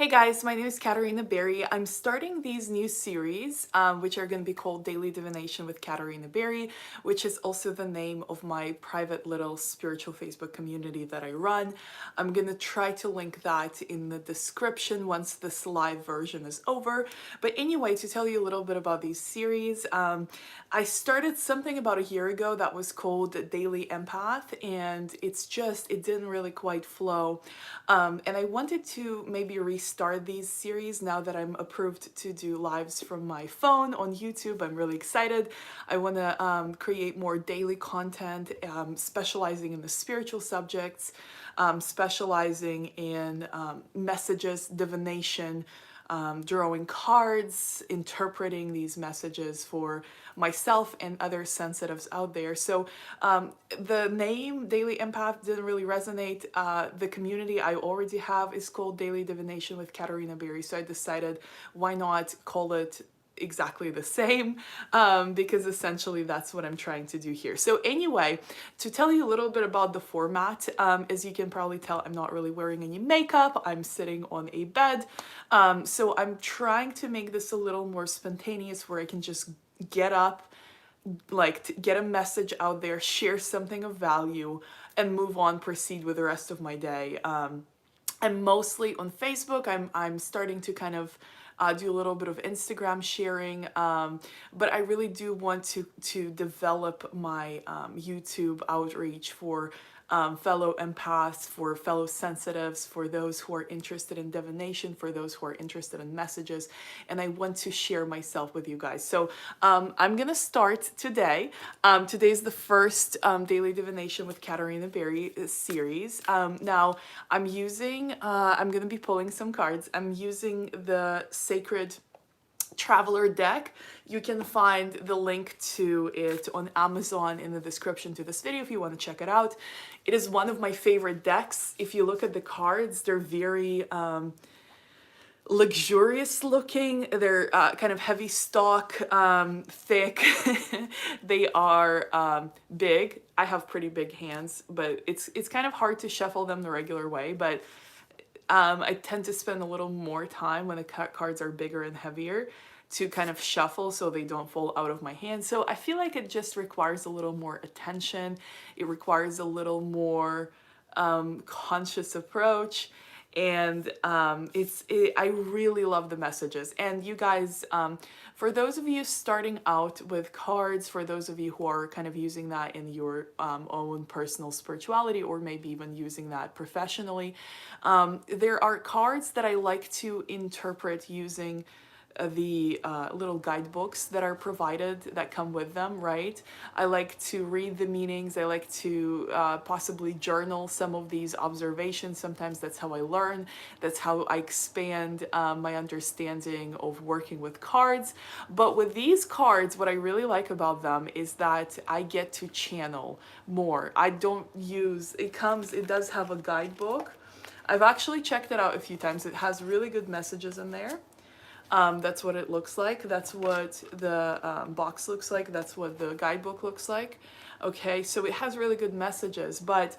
Hey guys, my name is Katerina Barrie. I'm starting these new series, which are going to be called Daily Divination with Katerina Barrie, which is also the name of my private little spiritual Facebook community that I run. I'm going to try to link that in the description once this live version is over. But anyway, to tell you a little bit about these series, I started something about a year ago that was called Daily Empath, and it didn't really quite flow. And I wanted to maybe restart these series now that I'm approved to do lives from my phone on YouTube. I'm really excited. I want to create more daily content, specializing in the spiritual subjects, specializing in messages, divination, drawing cards, interpreting these messages for myself and other sensitives out there. So the name Daily Empath didn't really resonate. The community I already have is called Daily Divination with Katerina Barrie. So I decided, why not call it exactly the same, because essentially that's what I'm trying to do here. So anyway, to tell you a little bit about the format, as you can probably tell, I'm not really wearing any makeup. I'm sitting on a bed. So I'm trying to make this a little more spontaneous, where I can just get up, like to get a message out there, share something of value, and move on, proceed with the rest of my day. I'm mostly on Facebook. I'm starting to kind of do a little bit of Instagram sharing, but I really do want to develop my YouTube outreach for fellow empaths, for fellow sensitives, for those who are interested in divination, for those who are interested in messages, and I want to share myself with you guys. So I'm gonna start today. Today's the first Daily Divination with Katerina Barrie series. Now I'm gonna be pulling some cards. I'm using the Sacred Traveler deck. You can find the link to it on Amazon in the description to this video if you want to check it out. It is one of my favorite decks. If you look at the cards, they're very luxurious looking. They're kind of heavy stock, thick. They are big. I have pretty big hands, but it's kind of hard to shuffle them the regular way, but I tend to spend a little more time when the cards are bigger and heavier to kind of shuffle so they don't fall out of my hand. So I feel like it just requires a little more attention. It requires a little more conscious approach. And I really love the messages. And you guys, for those of you starting out with cards, for those of you who are kind of using that in your own personal spirituality, or maybe even using that professionally, there are cards that I like to interpret using the little guidebooks that are provided that come with them, right? I like to read the meanings. I like to possibly journal some of these observations. Sometimes that's how I learn. That's how I expand my understanding of working with cards. But with these cards, what I really like about them is that I get to channel more. I don't use, it does have a guidebook. I've actually checked it out a few times. It has really good messages in there. That's what it looks like. That's what the box looks like. That's what the guidebook looks like. Okay, so it has really good messages, but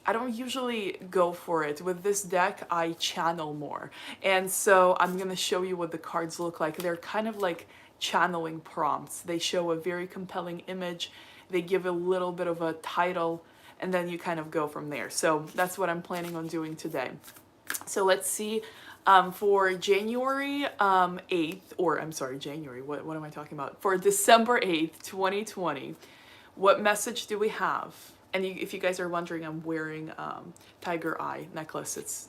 I don't usually go for it. With this deck, I channel more. And so I'm going to show you what the cards look like. They're kind of like channeling prompts. They show a very compelling image. They give a little bit of a title, and then you kind of go from there. So that's what I'm planning on doing today. So let's see. For January 8th, or I'm sorry, January, what am I talking about? For December 8th, 2020, what message do we have? And if you guys are wondering, I'm wearing tiger eye necklace. It's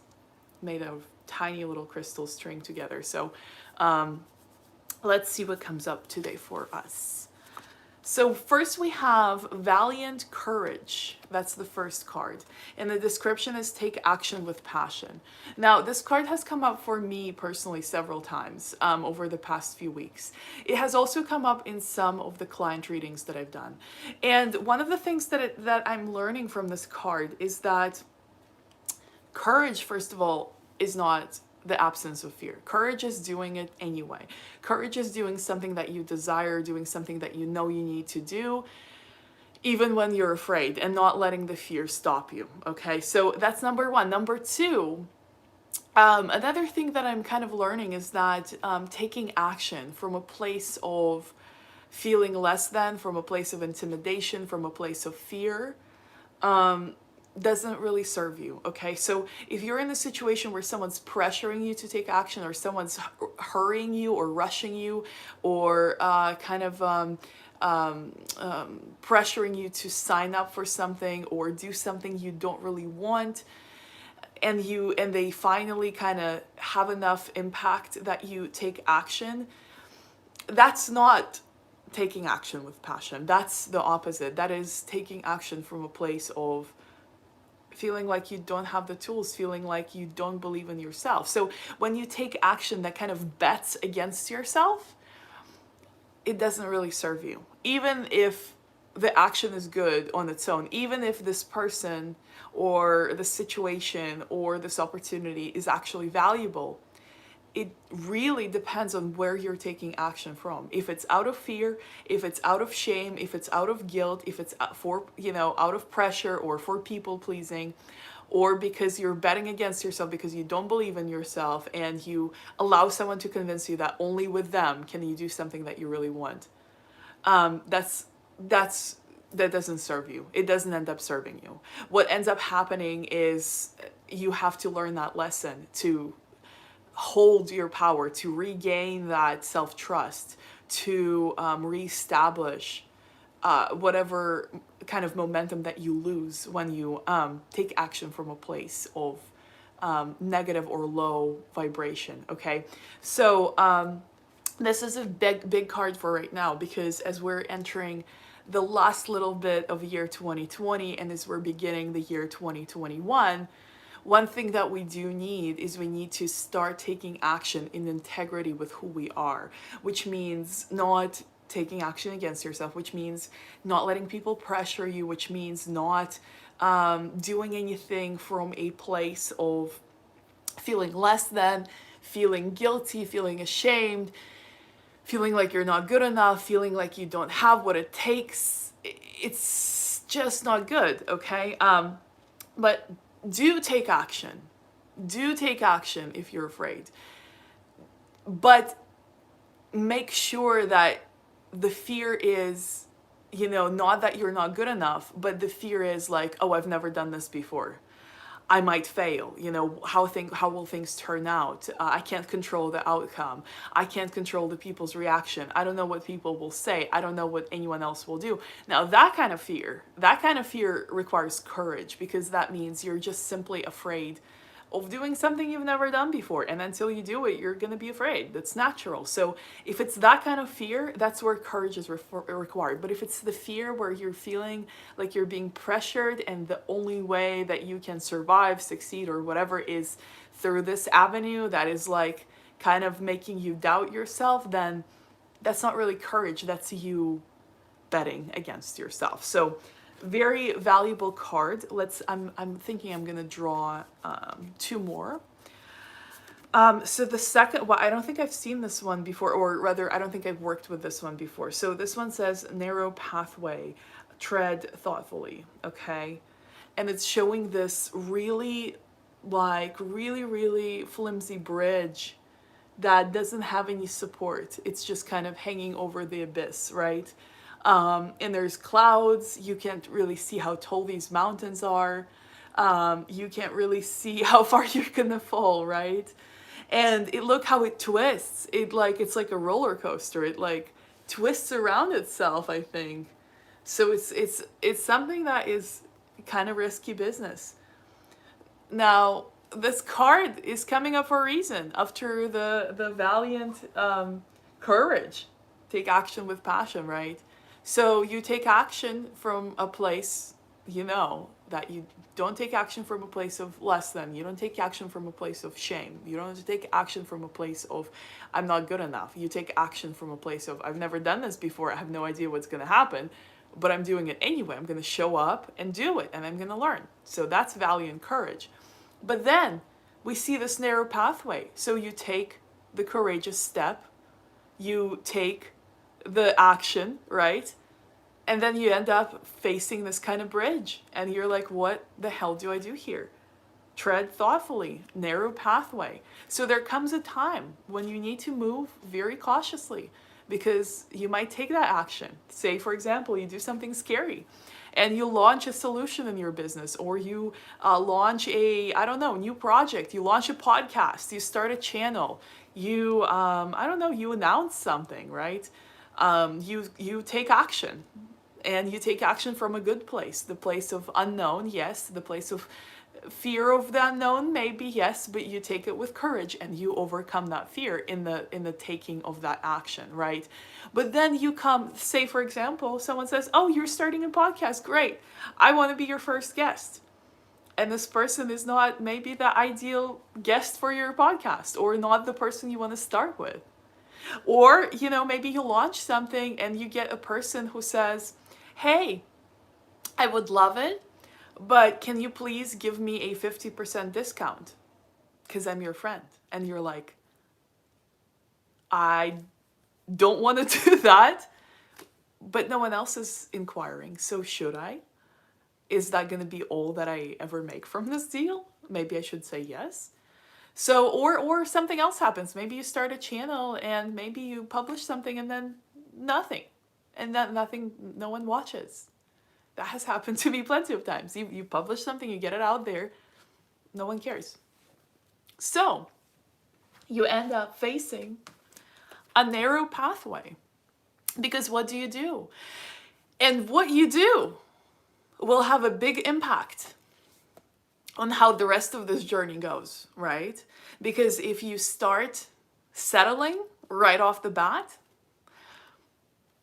made of tiny little crystals string together. So let's see what comes up today for us. So first we have Valiant Courage. That's the first card. And the description is take action with passion. Now, this card has come up for me personally several times over the past few weeks. It has also come up in some of the client readings that I've done. And one of the things that I'm learning from this card is that courage, first of all, is not the absence of fear. Courage is doing it anyway. Courage is doing something that you desire, doing something that you know you need to do, even when you're afraid, and not letting the fear stop you. Okay, so that's number one. Number two, Another thing that I'm kind of learning is that taking action from a place of feeling less than, from a place of intimidation, from a place of fear, doesn't really serve you. Okay, so if you're in a situation where someone's pressuring you to take action, or someone's hurrying you or rushing you, or pressuring you to sign up for something or do something you don't really want, and they finally kind of have enough impact that you take action, that's not taking action with passion. That's the opposite. That is taking action from a place of feeling like you don't have the tools, feeling like you don't believe in yourself. So when you take action that kind of bets against yourself, it doesn't really serve you. Even if the action is good on its own, even if this person or the situation or this opportunity is actually valuable, it really depends on where you're taking action from. If it's out of fear, if it's out of shame, if it's out of guilt, if it's for, out of pressure or for people pleasing, or because you're betting against yourself because you don't believe in yourself and you allow someone to convince you that only with them can you do something that you really want. That's that doesn't serve you. It doesn't end up serving you. What ends up happening is you have to learn that lesson to hold your power, to regain that self-trust, to reestablish whatever kind of momentum that you lose when you take action from a place of negative or low vibration. Okay, so this is a big card for right now, because as we're entering the last little bit of year 2020 and as we're beginning the year 2021, one thing that we do need is we need to start taking action in integrity with who we are, which means not taking action against yourself, which means not letting people pressure you, which means not doing anything from a place of feeling less than, feeling guilty, feeling ashamed, feeling like you're not good enough, feeling like you don't have what it takes. It's just not good, okay? But do take action. Do take action if you're afraid. But make sure that the fear is, not that you're not good enough, but the fear is like, oh, I've never done this before. I might fail. How will things turn out? I can't control the outcome. I can't control the people's reaction. I don't know what people will say. I don't know what anyone else will do. Now, that kind of fear requires courage, because that means you're just simply afraid of doing something you've never done before. And until you do it, you're going to be afraid. That's natural. So if it's that kind of fear, that's where courage is required. But if it's the fear where you're feeling like you're being pressured and the only way that you can survive, succeed, or whatever is through this avenue that is like kind of making you doubt yourself, then that's not really courage. That's you betting against yourself. So very valuable card. I'm thinking I'm gonna draw two more. So the second, well, I don't think I've seen this one before, or rather, I don't think I've worked with this one before. So this one says narrow pathway, tread thoughtfully. Okay, and it's showing this really really flimsy bridge that doesn't have any support. It's just kind of hanging over the abyss, right? And there's clouds. You can't really see how tall these mountains are. You can't really see how far you're gonna fall, right? And look how it twists. It's like a roller coaster. It like twists around itself, I think. So it's something that is kind of risky business. Now, this card is coming up for a reason. After the valiant courage, take action with passion, right? So you take action from a place, that you don't take action from a place of less than. You don't take action from a place of shame. You don't take action from a place of I'm not good enough. You take action from a place of I've never done this before. I have no idea what's going to happen, but I'm doing it anyway. I'm going to show up and do it, and I'm going to learn. So that's valiant courage. But then we see this narrow pathway. So you take the courageous step, you take the action, right? And then you end up facing this kind of bridge. And you're like, what the hell do I do here? Tread thoughtfully, narrow pathway. So there comes a time when you need to move very cautiously because you might take that action. Say, for example, you do something scary and you launch a solution in your business, or you launch a, I don't know, new project, you launch a podcast, you start a channel, you, I don't know, you announce something, right? You take action, and you take action from a good place, the place of unknown, yes, the place of fear of the unknown, maybe, yes, but you take it with courage and you overcome that fear in the taking of that action, right? But then you come, say for example, someone says, oh, you're starting a podcast, great, I want to be your first guest. And this person is not maybe the ideal guest for your podcast, or not the person you want to start with. Or, maybe you launch something and you get a person who says, hey, I would love it, but can you please give me a 50% discount? Because I'm your friend. And you're like, I don't want to do that, but no one else is inquiring. So should I? Is that going to be all that I ever make from this deal? Maybe I should say yes. So, or something else happens. Maybe you start a channel and maybe you publish something and then nothing. And that nothing, no one watches. That has happened to me plenty of times. You publish something, you get it out there, no one cares. So you end up facing a narrow pathway. Because what do you do? And what you do will have a big impact on how the rest of this journey goes, right? Because if you start settling right off the bat,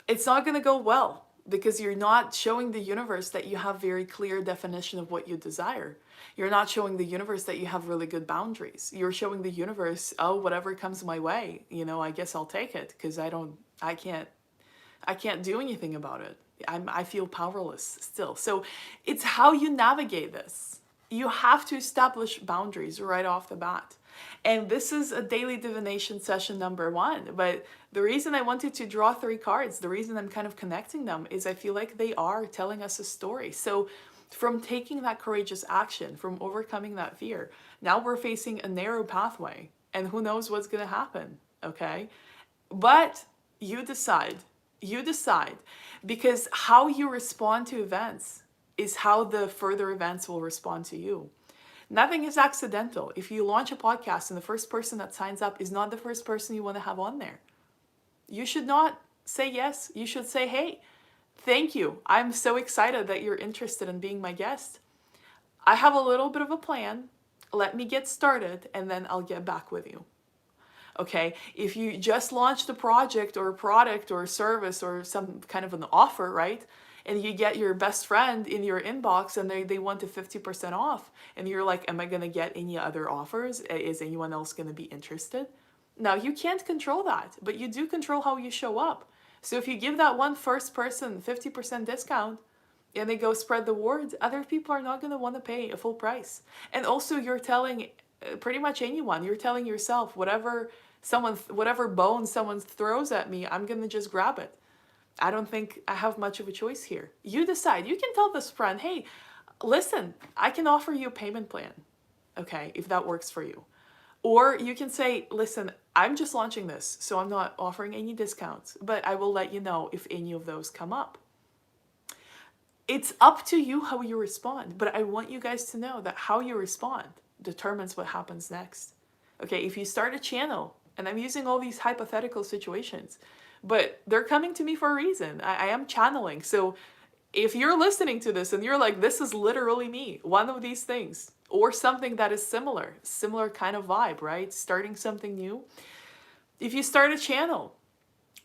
it's not going to go well, because you're not showing the universe that you have very clear definition of what you desire. You're not showing the universe that you have really good boundaries. You're showing the universe, oh, whatever comes my way, I guess I'll take it, because I can't do anything about it. I feel powerless still. So it's how you navigate this. You have to establish boundaries right off the bat. And this is a daily divination session number 1. But the reason I wanted to draw 3 cards, the reason I'm kind of connecting them, is I feel like they are telling us a story. So from taking that courageous action, from overcoming that fear, now we're facing a narrow pathway. And who knows what's going to happen, okay? But you decide. You decide. Because how you respond to events is how the further events will respond to you. Nothing is accidental. If you launch a podcast and the first person that signs up is not the first person you want to have on there, you should not say yes. You should say, hey, thank you. I'm so excited that you're interested in being my guest. I have a little bit of a plan. Let me get started and then I'll get back with you. Okay, if you just launched a project or a product or a service or some kind of an offer, right? And you get your best friend in your inbox and they want a 50% off. And you're like, am I going to get any other offers? Is anyone else going to be interested? Now, you can't control that, but you do control how you show up. So if you give that one first person 50% discount and they go spread the word, other people are not going to want to pay a full price. And also you're telling pretty much anyone, you're telling yourself, whatever bone someone throws at me, I'm going to just grab it. I don't think I have much of a choice here. You decide. You can tell this friend, hey, listen, I can offer you a payment plan, okay, if that works for you. Or you can say, listen, I'm just launching this, so I'm not offering any discounts, but I will let you know if any of those come up. It's up to you how you respond, but I want you guys to know that how you respond determines what happens next. Okay, if you start a channel, and I'm using all these hypothetical situations, but they're coming to me for a reason. I am channeling. So if you're listening to this and you're like, this is literally me, one of these things, or something that is similar kind of vibe, right? Starting something new. If you start a channel,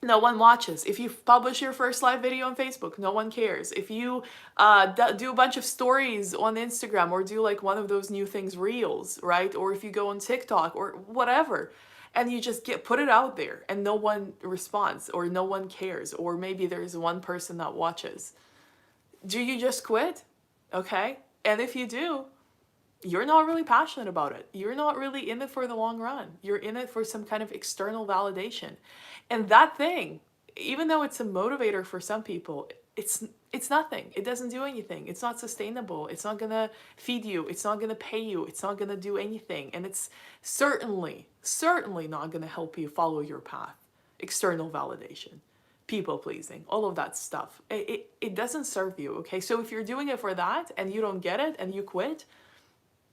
no one watches. If you publish your first live video on Facebook, no one cares. If you do a bunch of stories on Instagram or do like one of those new things, Reels, right? Or if you go on TikTok or whatever, and you just put it out there and no one responds or no one cares, or maybe there's one person that watches. Do you just quit? Okay? And if you do, you're not really passionate about it. You're not really in it for the long run. You're in it for some kind of external validation. And that thing, even though it's a motivator for some people, it's nothing. It doesn't do anything. It's not sustainable. It's not gonna feed you. It's not gonna pay you. It's not gonna do anything. And it's certainly not gonna help you follow your path. External validation, people pleasing, all of that stuff. It doesn't serve you, okay? So if you're doing it for that and you don't get it and you quit,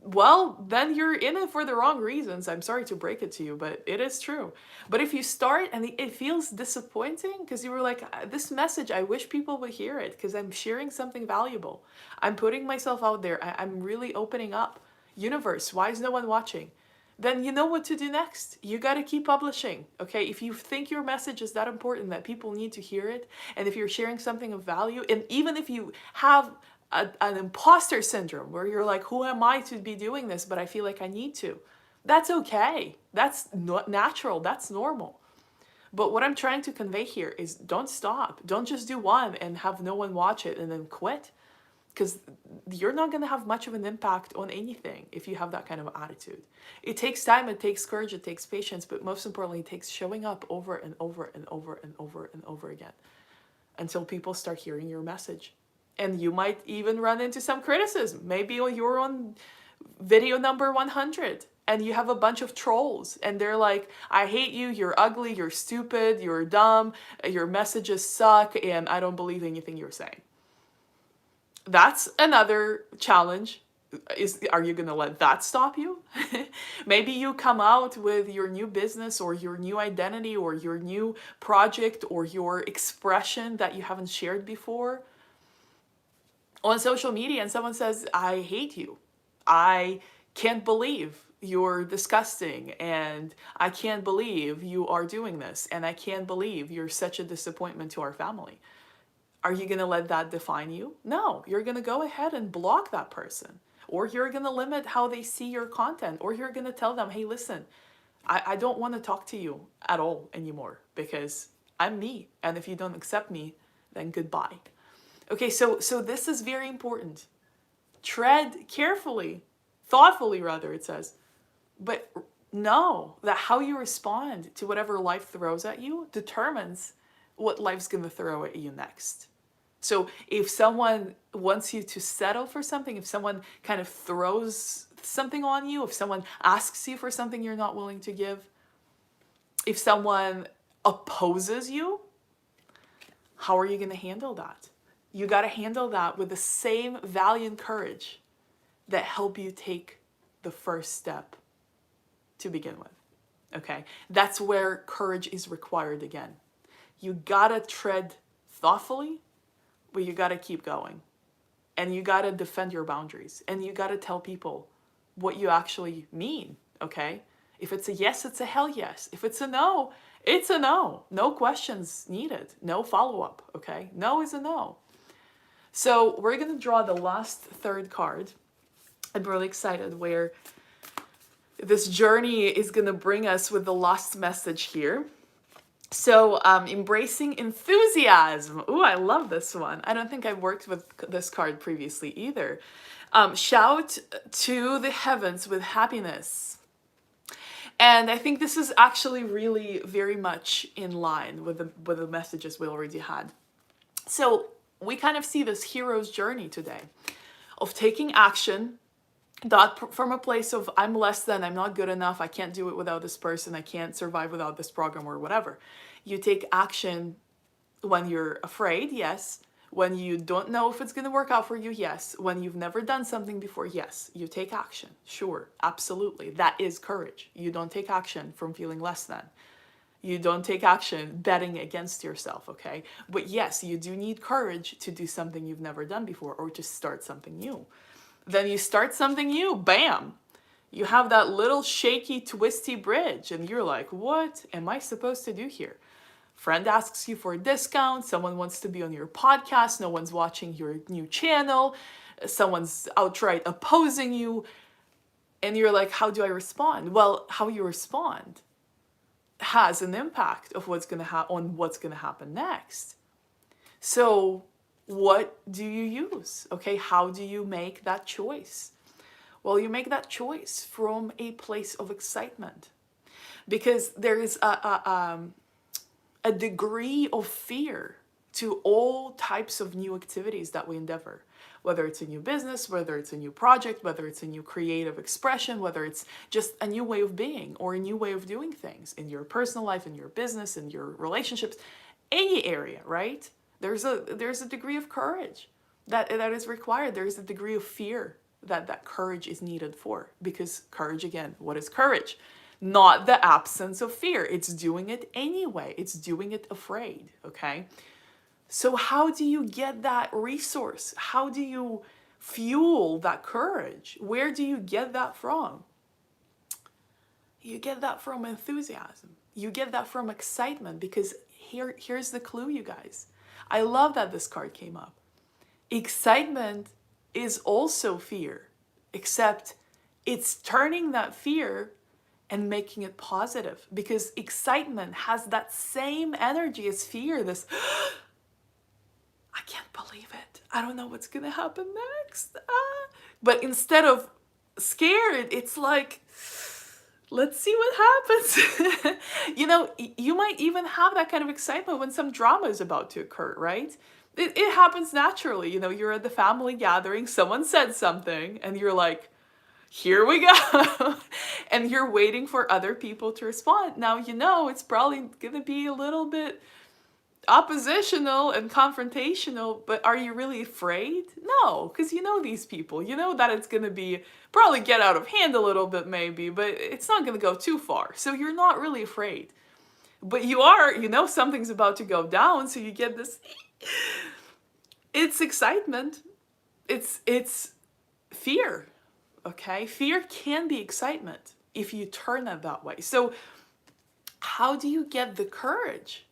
well, then you're in it for the wrong reasons. I'm sorry to break it to you, but it is true. But if you start and it feels disappointing because you were like, this message, I wish people would hear it because I'm sharing something valuable. I'm putting myself out there. I'm really opening up. Universe, why is no one watching? Then you know what to do next. You got to keep publishing, okay? If you think your message is that important that people need to hear it, and if you're sharing something of value, and even if you have an imposter syndrome where you're like, who am I to be doing this, but I feel like I need to, that's okay. That's not natural. That's normal. But what I'm trying to convey here is don't stop. Don't just do one and have no one watch it and then quit. Because you're not going to have much of an impact on anything if you have that kind of attitude. It takes time, it takes courage, it takes patience, but most importantly, it takes showing up over and over and over and over and over again until people start hearing your message. And you might even run into some criticism. Maybe you're on video number 100 and you have a bunch of trolls and they're like, I hate you, you're ugly, you're stupid, you're dumb, your messages suck, and I don't believe anything you're saying. That's another challenge. Are you going to let that stop you? Maybe you come out with your new business or your new identity or your new project or your expression that you haven't shared before on social media and someone says, I hate you. I can't believe you're disgusting, and I can't believe you are doing this, and I can't believe you're such a disappointment to our family. Are you going to let that define you? No, you're going to go ahead and block that person, or you're going to limit how they see your content, or you're going to tell them, hey, listen, I don't want to talk to you at all anymore because I'm me, and if you don't accept me, then goodbye. Okay, so this is very important. Tread carefully, thoughtfully rather, it says, but know that how you respond to whatever life throws at you determines what life's going to throw at you next. So if someone wants you to settle for something, if someone kind of throws something on you, if someone asks you for something you're not willing to give, if someone opposes you, how are you going to handle that? You got to handle that with the same valiant courage that help you take the first step to begin with. Okay? That's where courage is required again. You got to tread thoughtfully, but you got to keep going. And you got to defend your boundaries. And you got to tell people what you actually mean, okay? If it's a yes, it's a hell yes. If it's a no, it's a no. No questions needed. No follow-up, okay? No is a no. So we're going to draw the last third card. I'm really excited where this journey is going to bring us with the last message here. So embracing enthusiasm. Ooh, I love this one. I don't think I've worked with this card previously either. Shout to the heavens with happiness. And I think this is actually really very much in line with the messages we already had. So we kind of see this hero's journey today of taking action, not from a place of I'm less than, I'm not good enough, I can't do it without this person, I can't survive without this program or whatever. You take action when you're afraid, yes. When you don't know if it's going to work out for you, yes. When you've never done something before, yes. You take action, sure, absolutely. That is courage. You don't take action from feeling less than. You don't take action betting against yourself, okay? But yes, you do need courage to do something you've never done before or to start something new. Then you start something new, bam! You have that little shaky, twisty bridge and you're like, what am I supposed to do here? Friend asks you for a discount, someone wants to be on your podcast, no one's watching your new channel, someone's outright opposing you, and you're like, how do I respond? Well, how you respond has an impact of what's going to happen next. So what do you use? Okay, how do you make that choice? Well, you make that choice from a place of excitement, because there is a degree of fear to all types of new activities that we endeavor. Whether it's a new business, whether it's a new project, whether it's a new creative expression, whether it's just a new way of being or a new way of doing things in your personal life, in your business, in your relationships, any area, right? There's a degree of courage that is required. There's a degree of fear that courage is needed for. Because courage, again, what is courage? Not the absence of fear. It's doing it anyway. It's doing it afraid, okay? So how do you get that resource? How do you fuel that courage? Where do you get that from? You get that from enthusiasm. You get that from excitement, because here's the clue, you guys. I love that this card came up. Excitement is also fear, except it's turning that fear and making it positive, because excitement has that same energy as fear, this I can't believe it. I don't know what's going to happen next. But instead of scared, it's like, let's see what happens. You know, you might even have that kind of excitement when some drama is about to occur, right? It happens naturally. You know, you're at the family gathering, someone said something, and you're like, here we go. And you're waiting for other people to respond. Now, you know, it's probably going to be a little bit oppositional and confrontational, but are you really afraid? No, because you know these people. You know that it's going to be probably get out of hand a little bit maybe, but it's not going to go too far. So you're not really afraid. But you are, you know something's about to go down, so you get this it's excitement. It's fear. Okay? Fear can be excitement if you turn it that way. So how do you get the courage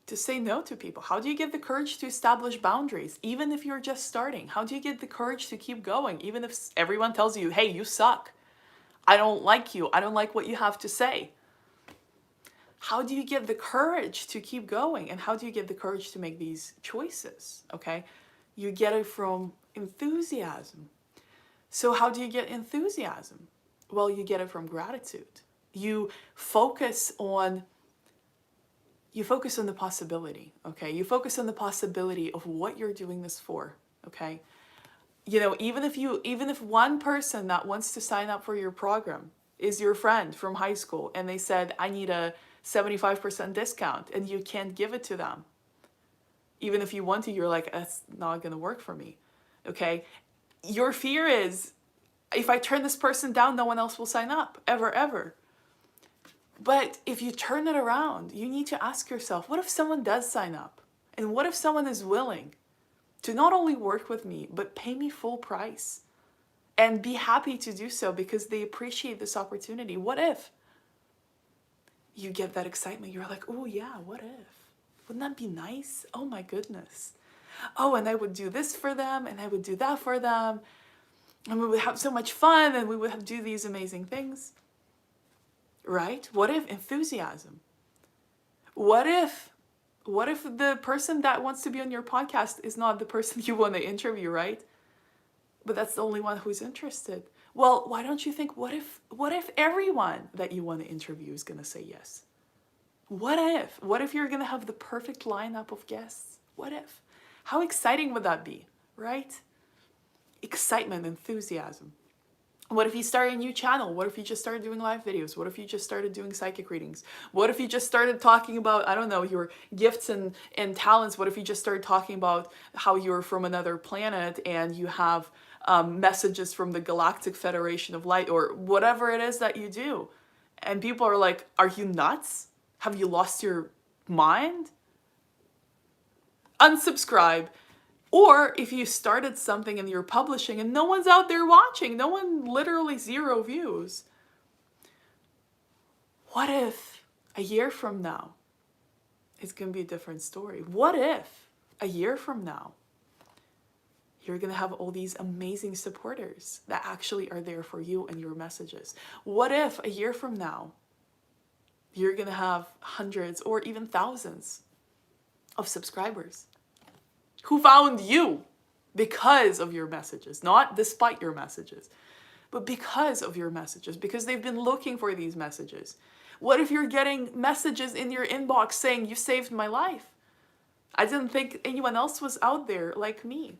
to say no to people? How do you get the courage to establish boundaries, even if you're just starting? How do you get the courage to keep going, even if everyone tells you, hey, you suck. I don't like you. I don't like what you have to say. How do you get the courage to keep going? And how do you get the courage to make these choices? Okay? You get it from enthusiasm. So how do you get enthusiasm? Well, you get it from gratitude. You focus on the possibility, okay? You focus on the possibility of what you're doing this for, okay? You know, even if one person that wants to sign up for your program is your friend from high school and they said, I need a 75% discount, and you can't give it to them. Even if you want to, you're like, that's not going to work for me, okay? Your fear is, if I turn this person down, no one else will sign up, ever. But if you turn it around, you need to ask yourself, what if someone does sign up? And what if someone is willing to not only work with me, but pay me full price and be happy to do so because they appreciate this opportunity? What if? You get that excitement. You're like, oh yeah, what if? Wouldn't that be nice? Oh my goodness. Oh, and I would do this for them, and I would do that for them. And we would have so much fun, and we would do these amazing things. Right? What if enthusiasm? What if the person that wants to be on your podcast is not the person you want to interview, right? But that's the only one who's interested. Well, why don't you think, what if everyone that you want to interview is going to say yes? What if you're going to have the perfect lineup of guests? What if? How exciting would that be, right? Excitement, enthusiasm. What if you start a new channel? What if you just started doing live videos? What if you just started doing psychic readings? What if you just started talking about, I don't know, your gifts and talents? What if you just started talking about how you're from another planet and you have messages from the Galactic Federation of Light, or whatever it is that you do? And people are like, are you nuts? Have you lost your mind? Unsubscribe. Or if you started something and you're publishing and no one's out there watching, no one, literally 0 views. What if a year from now, it's going to be a different story? What if a year from now, you're going to have all these amazing supporters that actually are there for you and your messages? What if a year from now, you're going to have hundreds or even thousands of subscribers who found you because of your messages, not despite your messages, but because of your messages, because they've been looking for these messages? What if you're getting messages in your inbox saying, you saved my life? I didn't think anyone else was out there like me.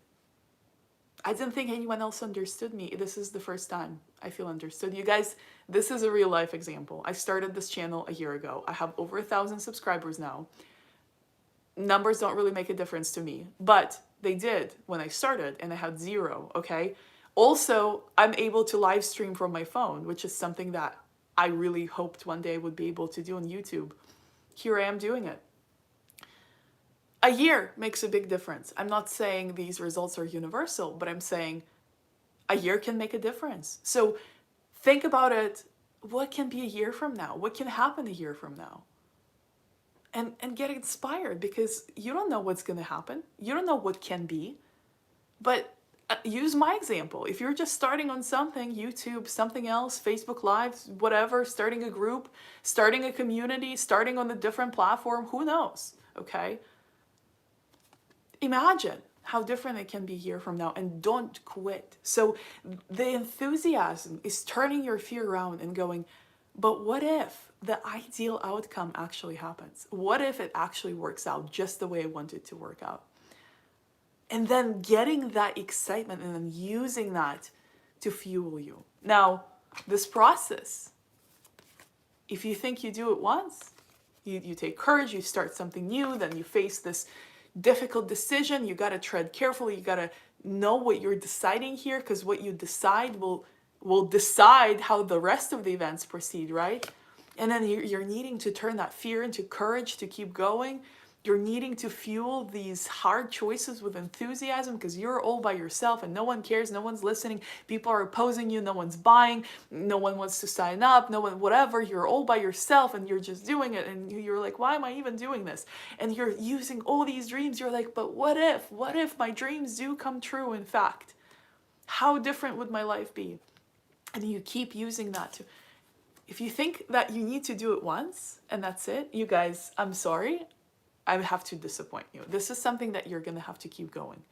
I didn't think anyone else understood me. This is the first time I feel understood. You guys, this is a real life example. I started this channel a year ago. I have over 1,000 subscribers now. Numbers don't really make a difference to me, but they did when I started, and I had 0, okay? Also, I'm able to live stream from my phone, which is something that I really hoped one day I would be able to do on YouTube. Here I am doing it. A year makes a big difference. I'm not saying these results are universal, but I'm saying a year can make a difference. So think about it. What can be a year from now? What can happen a year from now? And get inspired, because you don't know what's going to happen. You don't know what can be. But use my example. If you're just starting on something, YouTube, something else, Facebook Lives, whatever, starting a group, starting a community, starting on a different platform, who knows? Okay? Imagine how different it can be a year from now, and don't quit. So the enthusiasm is turning your fear around and going, but what if the ideal outcome actually happens? What if it actually works out just the way I want it to work out? And then getting that excitement and then using that to fuel you. Now, this process, if you think you do it once, you take courage, you start something new, then you face this difficult decision, you got to tread carefully, you got to know what you're deciding here, because what you decide will decide how the rest of the events proceed, right? And then you're needing to turn that fear into courage to keep going. You're needing to fuel these hard choices with enthusiasm, because you're all by yourself and no one cares, no one's listening, people are opposing you, no one's buying, no one wants to sign up, no one, whatever, you're all by yourself and you're just doing it, and you're like, why am I even doing this? And you're using all these dreams, you're like, but what if my dreams do come true in fact? How different would my life be? And you keep using that to, if you think that you need to do it once and that's it, you guys, I'm sorry, I have to disappoint you. This is something that you're going to have to keep going.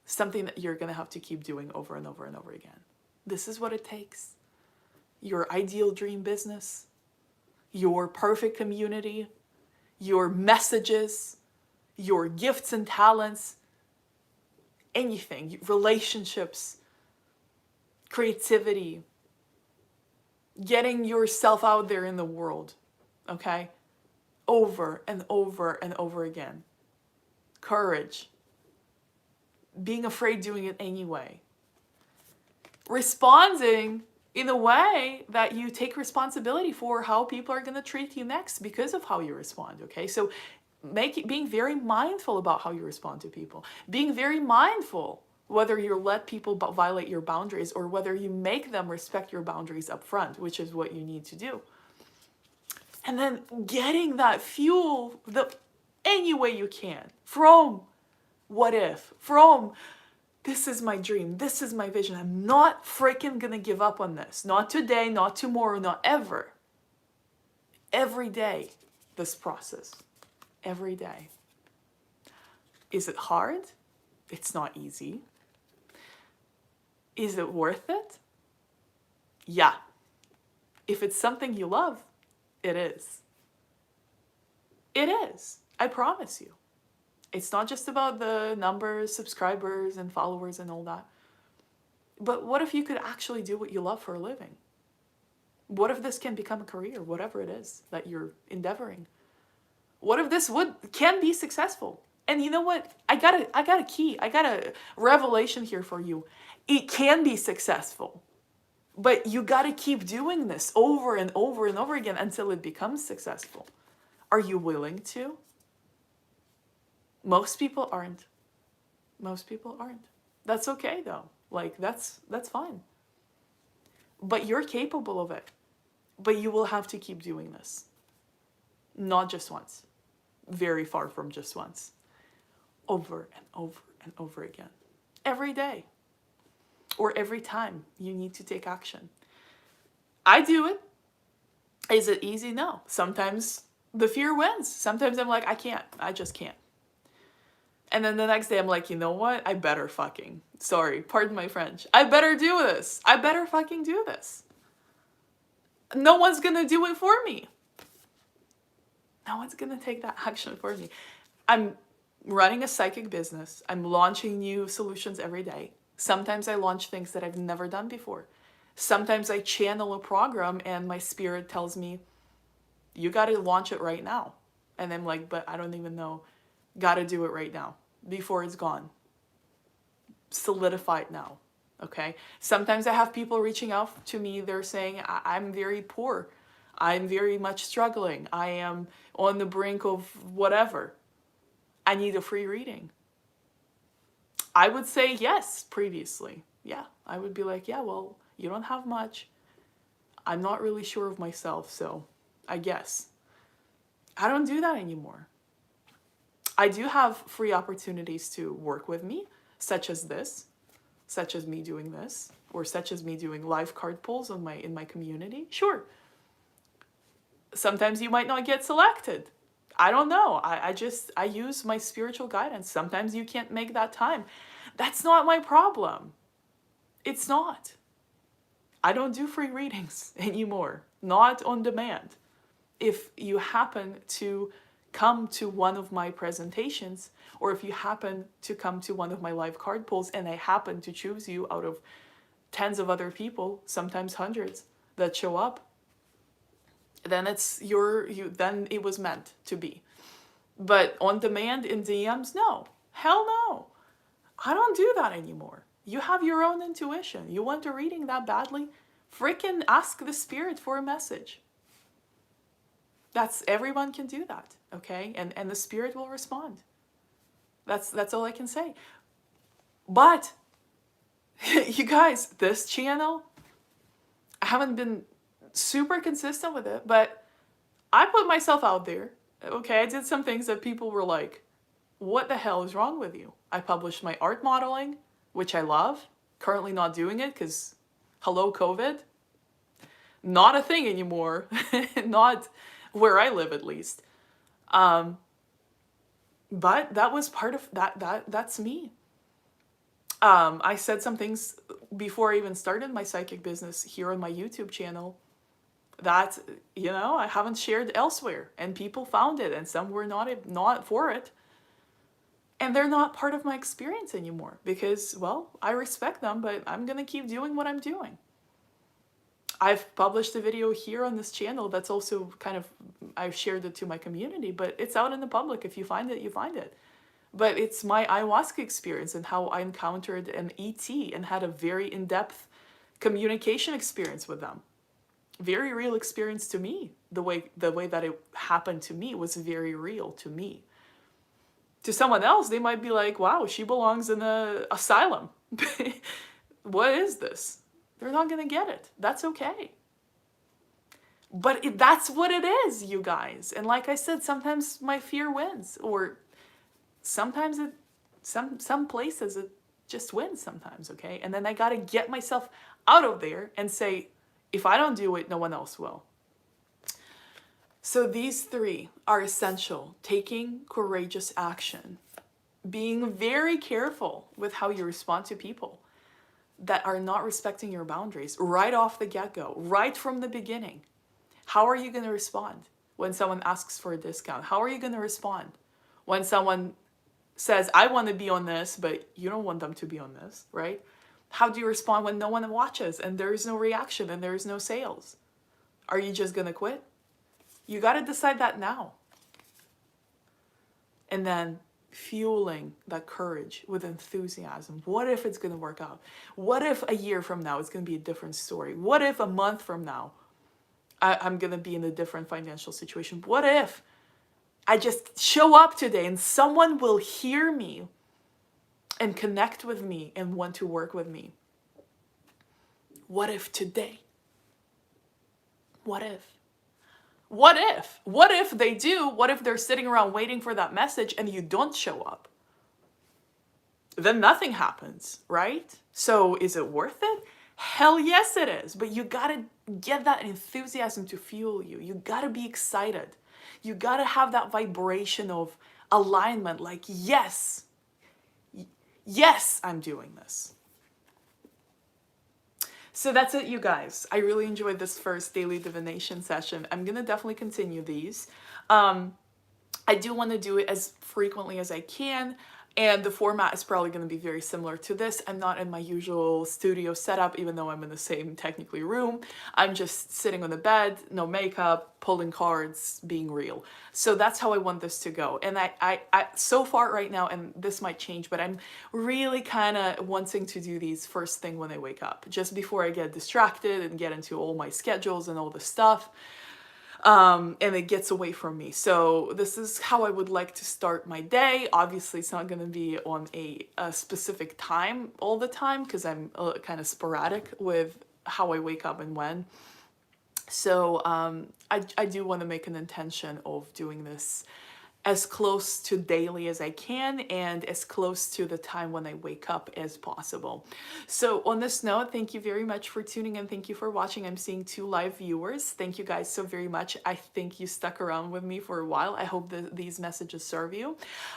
Something that you're going to have to keep doing over and over and over again. This is what it takes. Your ideal dream business, your perfect community, your messages, your gifts and talents, anything, relationships, creativity, getting yourself out there in the world, okay? Over and over and over again. Courage. Being afraid doing it anyway. Responding in a way that you take responsibility for how people are going to treat you next because of how you respond, okay? So being very mindful about how you respond to people. Being very mindful whether you let people violate your boundaries or whether you make them respect your boundaries up front, which is what you need to do. And then getting that fuel any way you can from what if, from this is my dream, this is my vision. I'm not freaking gonna give up on this. Not today, not tomorrow, not ever. Every day, this process. Every day. Is it hard? It's not easy. Is it worth it? Yeah. If it's something you love, it is. It is. I promise you. It's not just about the numbers, subscribers, and followers and all that. But what if you could actually do what you love for a living? What if this can become a career, whatever it is that you're endeavoring? What if this can be successful? And you know what? I got a key. I got a revelation here for you. It can be successful. But you got to keep doing this over and over and over again until it becomes successful. Are you willing to? Most people aren't. Most people aren't. That's okay though. Like that's fine. But you're capable of it. But you will have to keep doing this. Not just once. Very far from just once. Over and over and over again. Every day. Or every time you need to take action. I do it. Is it easy? No. Sometimes the fear wins. Sometimes I'm like, I can't. I just can't. And then the next day I'm like, you know what? I better fucking, sorry, pardon my French. I better do this. I better fucking do this. No one's gonna do it for me. No one's gonna take that action for me. I'm running a psychic business. I'm launching new solutions every day. Sometimes I launch things that I've never done before. Sometimes I channel a program and my spirit tells me, you got to launch it right now. And I'm like, but I don't even know. Got to do it right now before it's gone. Solidify it now. Okay. Sometimes I have people reaching out to me. They're saying, I'm very poor. I'm very much struggling. I am on the brink of whatever. I need a free reading. I would say yes previously. Yeah. I would be like, yeah, well, you don't have much. I'm not really sure of myself, so I guess. I don't do that anymore. I do have free opportunities to work with me, such as this, such as me doing this, or such as me doing live card pulls in my community. Sure. Sometimes you might not get selected. I don't know. I use my spiritual guidance. Sometimes you can't make that time. That's not my problem. It's not. I don't do free readings anymore. Not on demand. If you happen to come to one of my presentations, or if you happen to come to one of my live card pulls and I happen to choose you out of tens of other people, sometimes hundreds, that show up, then then it was meant to be. But on demand in DMs, no. Hell no. I don't do that anymore. You have your own intuition. You want a reading that badly? Freaking ask the spirit for a message. Everyone can do that, okay? And the spirit will respond. That's all I can say. But you guys, this channel, I haven't been super consistent with it, but I put myself out there. Okay, I did some things that people were like, what the hell is wrong with you? I published my art modeling, which I love. Currently not doing it because, hello, COVID. Not a thing anymore. Not where I live, at least. But that was part of that's me. I said some things before I even started my psychic business here on my YouTube channel that, I haven't shared elsewhere, and people found it and some were not for it. And they're not part of my experience anymore because, well, I respect them, but I'm going to keep doing what I'm doing. I've published a video here on this channel that's also I've shared it to my community, but it's out in the public. If you find it, you find it. But it's my ayahuasca experience and how I encountered an ET and had a very in-depth communication experience with them. Very real experience to me. The way that it happened to me was very real to me. To someone else, they might be like, wow, she belongs in an asylum. What is this? They're not going to get it. That's okay. But that's what it is, you guys. And like I said, sometimes my fear wins. Or sometimes some places it just wins sometimes, okay? And then I got to get myself out of there and say, if I don't do it, no one else will. So these three are essential. Taking courageous action. Being very careful with how you respond to people that are not respecting your boundaries right off the get-go, right from the beginning. How are you going to respond when someone asks for a discount? How are you going to respond when someone says, I want to be on this, but you don't want them to be on this, right? How do you respond when no one watches and there is no reaction and there is no sales? Are you just going to quit? You got to decide that now. And then fueling that courage with enthusiasm. What if it's going to work out? What if a year from now it's going to be a different story? What if a month from now I'm going to be in a different financial situation? What if I just show up today and someone will hear me and connect with me and want to work with me? What if today? What if? What if? What if they do? What if they're sitting around waiting for that message and you don't show up? Then nothing happens, right? So is it worth it? Hell yes it is. But you gotta get that enthusiasm to fuel you. You gotta be excited. You gotta have that vibration of alignment, like, yes, I'm doing this. So that's it, you guys. I really enjoyed this first daily divination session. I'm gonna definitely continue these. I do want to do it as frequently as I can. And the format is probably going to be very similar to this. I'm not in my usual studio setup, even though I'm in the same technically room. I'm just sitting on the bed, no makeup, pulling cards, being real. So that's how I want this to go. And I so far right now, and this might change, but I'm really kind of wanting to do these first thing when I wake up, just before I get distracted and get into all my schedules and all the stuff. And it gets away from me. So this is how I would like to start my day. Obviously, it's not going to be on a specific time all the time because I'm kind of sporadic with how I wake up and when. So I do want to make an intention of doing this as close to daily as I can and as close to the time when I wake up as possible. So on this note, thank you very much for tuning in. Thank you for watching. I'm seeing 2 live viewers. Thank you guys so very much. I think you stuck around with me for a while. I hope that these messages serve you.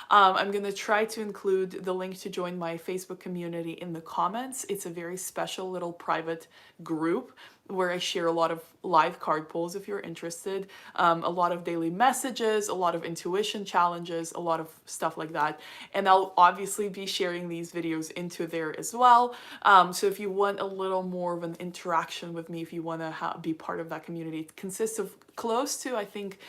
I'm going to try to include the link to join my Facebook community in the comments. It's a very special little private group where I share a lot of live card pulls if you're interested, a lot of daily messages, a lot of intuition challenges, a lot of stuff like that. And I'll obviously be sharing these videos into there as well. So if you want a little more of an interaction with me, if you want to be part of that community, it consists of close to, I think,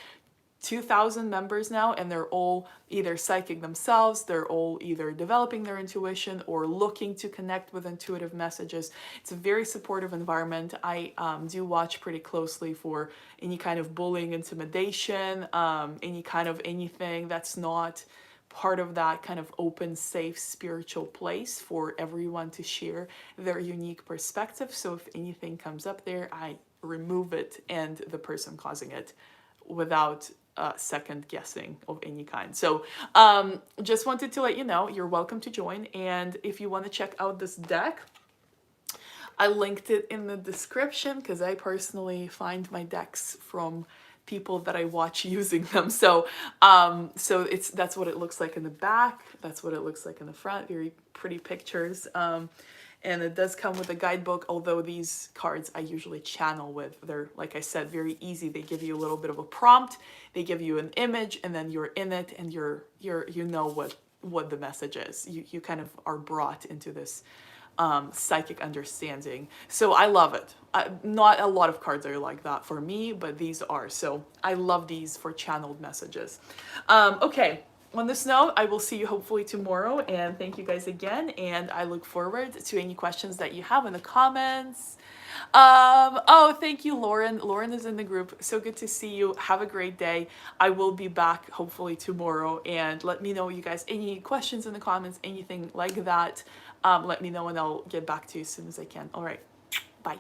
2,000 members now, and they're all either psychic themselves, they're all either developing their intuition or looking to connect with intuitive messages. It's a very supportive environment. I do watch pretty closely for any kind of bullying, intimidation, any kind of anything that's not part of that kind of open, safe, spiritual place for everyone to share their unique perspective. So if anything comes up there, I remove it and the person causing it without second guessing of any kind. So just wanted to let you know, you're welcome to join. And if you want to check out this deck, I linked it in the description because I personally find my decks from people that I watch using them. So that's what it looks like in the back. That's what it looks like in the front. Very pretty pictures. And it does come with a guidebook, although these cards I usually channel with. They're, like I said, very easy. They give you a little bit of a prompt. They give you an image, and then you're in it, and you know what the message is. You kind of are brought into this psychic understanding. So I love it. Not a lot of cards are like that for me, but these are. So I love these for channeled messages. Okay. On this note, I will see you hopefully tomorrow, and thank you guys again, and I look forward to any questions that you have in the comments. Oh, thank you, Lauren. Lauren is in the group. So good to see you. Have a great day. I will be back hopefully tomorrow, and let me know, you guys, any questions in the comments, anything like that. Let me know, and I'll get back to you as soon as I can. All right. Bye.